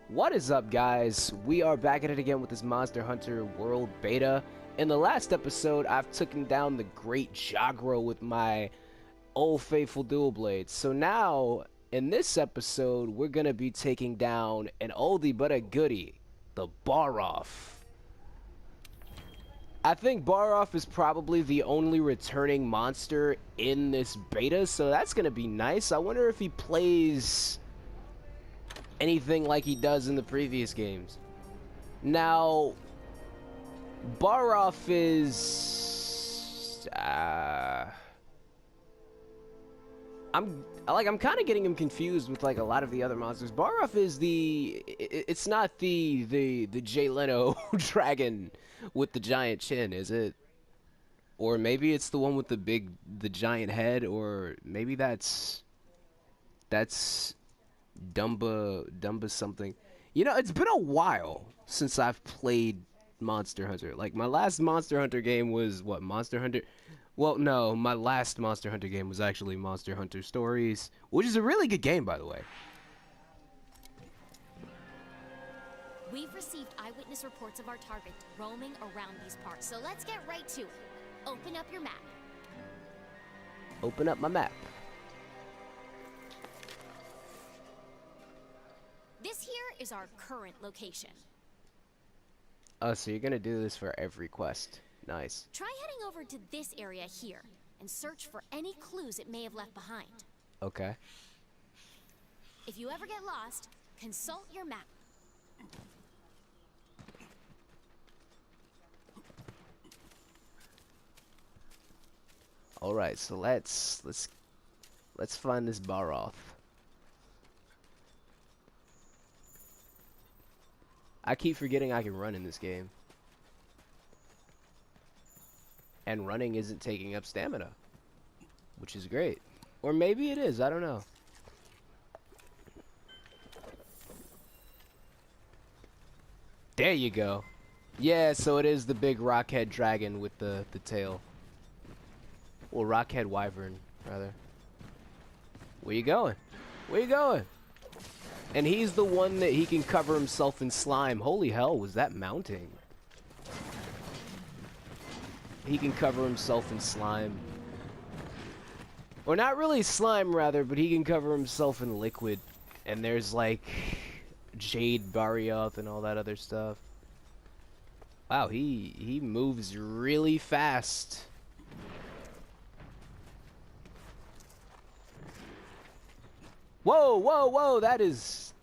What is up, guys? We are back at it again with this Monster Hunter World Beta. In the last episode, I've taken down the Great Jagro with my old faithful dual blades. So now, in this episode, we're gonna be taking down an oldie but a goodie, the Barroth. I think Barroth is probably the only returning monster in this beta, so that's gonna be nice. I wonder if he plays anything like he does in the previous games. Now, Barroth is I'm kind of getting him confused with like a lot of the other monsters. Barroth is it's not the Jay Leno dragon with the giant chin, is it? Or maybe it's the one with the giant head, or maybe that's Dumba something. You know, it's been a while since I've played Monster Hunter. Like, my last Monster Hunter game was, what, Monster Hunter? Well, no, my last Monster Hunter game was actually Monster Hunter Stories, which is a really good game, by the way. We've received eyewitness reports of our target roaming around these parts, so let's get right to it. Open up your map. Open up my map. This here is our current location. Oh, so you're gonna do this for every quest. Nice. Try heading over to this area here and search for any clues it may have left behind. Okay. If you ever get lost, consult your map. All right, so let's find this Barroth. I keep forgetting I can run in this game. And running isn't taking up stamina, which is great. Or maybe it is, I don't know. There you go. Yeah, so it is the big rockhead dragon with the tail. Well, rockhead wyvern, rather. Where you going? Where you going? And he's the one that he can cover himself in slime. Holy hell, was that mounting? He can cover himself in slime. Or not really slime, rather, but he can cover himself in liquid. And there's, like, Jade Barroth and all that other stuff. Wow, he moves really fast. Whoa, whoa, whoa, that is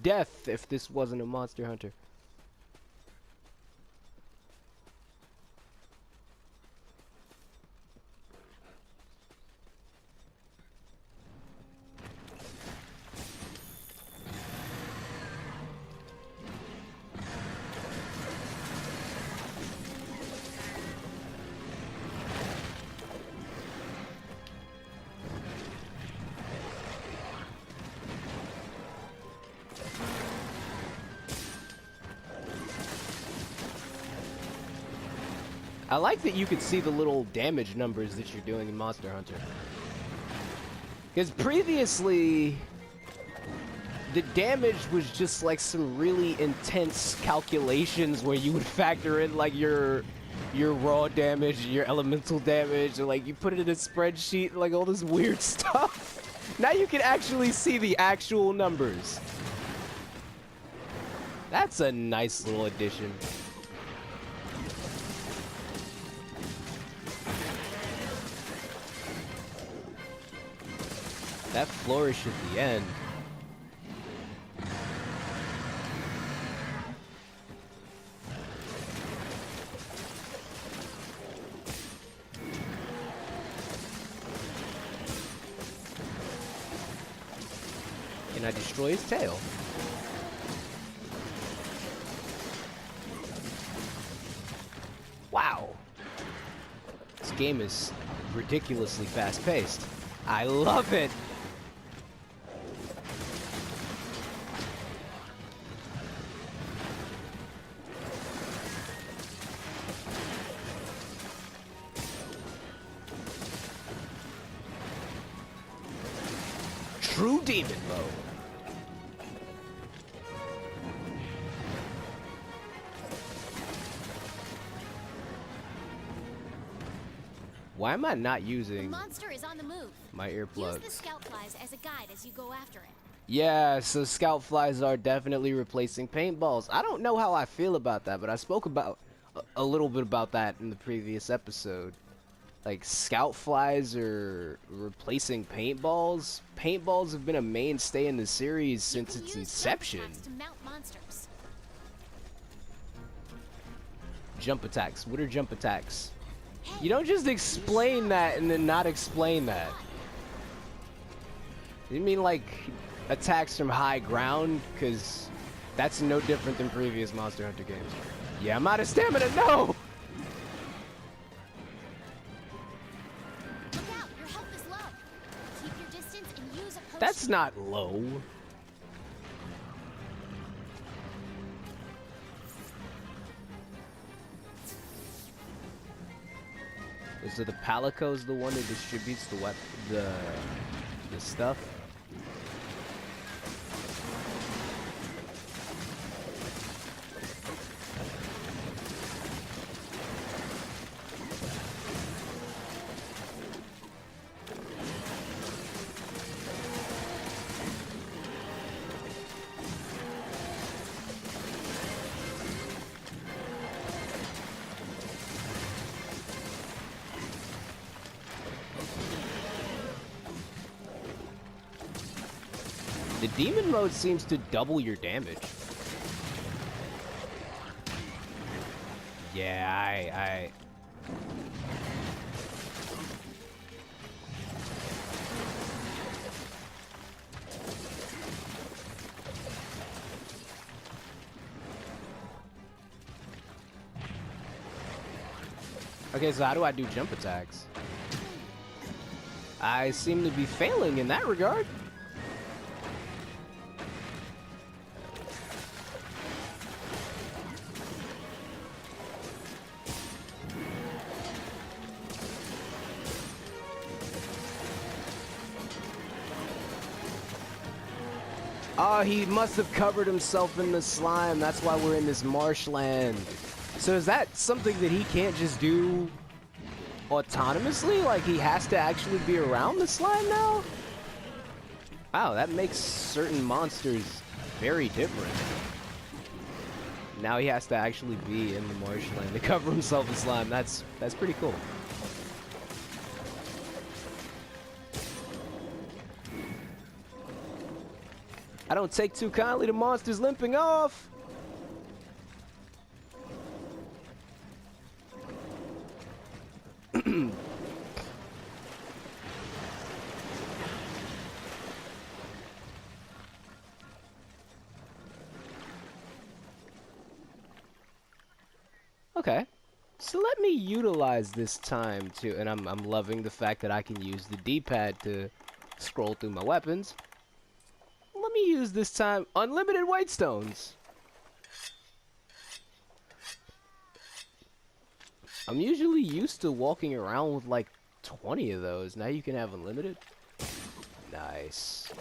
death if this wasn't a Monster Hunter. I like that you can see the little damage numbers that you're doing in Monster Hunter. Because previously, the damage was just like some really intense calculations where you would factor in like your raw damage, your elemental damage, and like you put it in a spreadsheet and like all this weird stuff. Now you can actually see the actual numbers. That's a nice little addition. That flourish at the end. Can I destroy his tail? Wow. This game is ridiculously fast-paced. I love it! True demon mode. Why am I not The using monster is on the move. my Use earplugs? the scout flies as a guide as you go after it. Yeah, so scout flies are definitely replacing paintballs. I don't know how I feel about that, but I spoke about a little bit about that in the previous episode. Like, scout flies are replacing paintballs. Paintballs have been a mainstay in the series since its inception. Jump attacks to mount monsters. Jump attacks. What are jump attacks? Hey, You don't just explain that and then not explain that. You mean like attacks from high ground? Because that's no different than previous Monster Hunter games. Yeah, I'm out of stamina. No! Look out, your health is low. Keep your distance and use a potion. That's not low. So the Palico's the one that distributes the stuff. The demon mode seems to double your damage. Yeah, I... Okay, so how do I do jump attacks? I seem to be failing in that regard. Oh, he must have covered himself in the slime. That's why we're in this marshland. So is that something that he can't just do autonomously? Like, he has to actually be around the slime now? Wow, that makes certain monsters very different. Now he has to actually be in the marshland to cover himself in slime. That's pretty cool. I don't take too kindly to monsters limping off. Okay, so let me utilize this time to, and I'm loving the fact that I can use the D-pad to scroll through my weapons. Let me use this time unlimited white stones. I'm usually used to walking around with like 20 of those. Now you can have unlimited. Nice.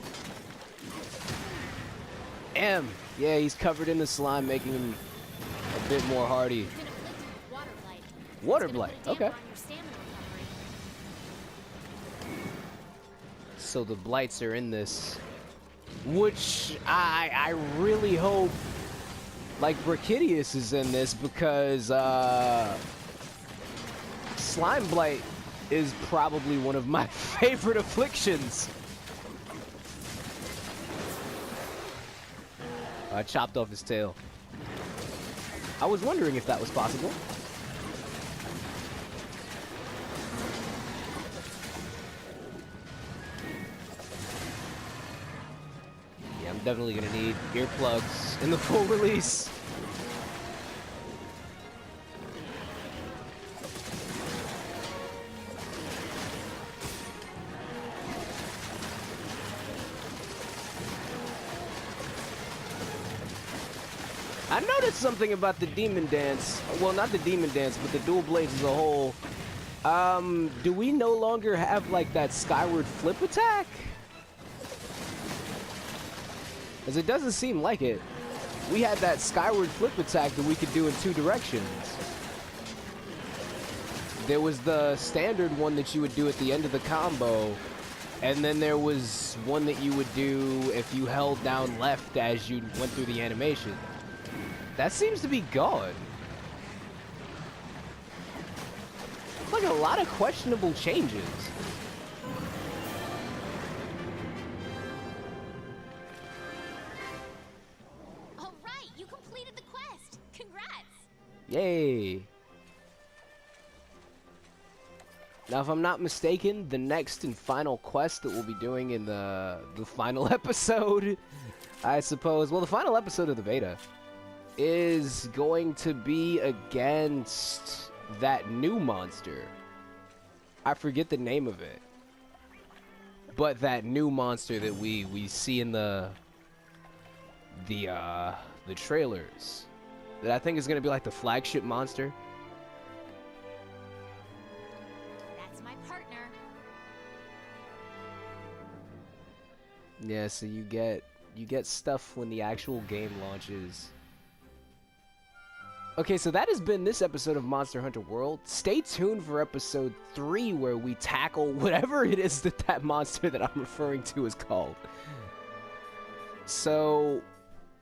M. Yeah, he's covered in the slime, making him a bit more hardy. Water blight. Okay. So the blights are in this. Which I really hope, like, Brachydius is in this, because slime blight is probably one of my favorite afflictions. I chopped off his tail. I was wondering if that was possible. I'm definitely gonna need earplugs in the full release. I noticed something about the demon dance. Well, not the demon dance, but the dual blades as a whole. Do we no longer have like that skyward flip attack? As it doesn't seem like it. We had that skyward flip attack that we could do in two directions. There was the standard one that you would do at the end of the combo, and then there was one that you would do if you held down left as you went through the animation. That seems to be gone. Like a lot of questionable changes. All right, you completed the quest. Congrats. Yay. Now, if I'm not mistaken, the next and final quest that we'll be doing in the final episode, I suppose, well, the final episode of the beta, is going to be against that new monster. I forget the name of it. But that new monster that we see in the trailers, that I think is going to be like the flagship monster. That's my partner. Yeah, so you get stuff when the actual game launches. Okay, so that has been this episode of Monster Hunter World. Stay tuned for episode 3 where we tackle whatever it is that monster that I'm referring to is called. So,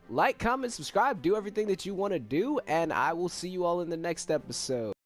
like, comment, subscribe, do everything that you want to do, and I will see you all in the next episode.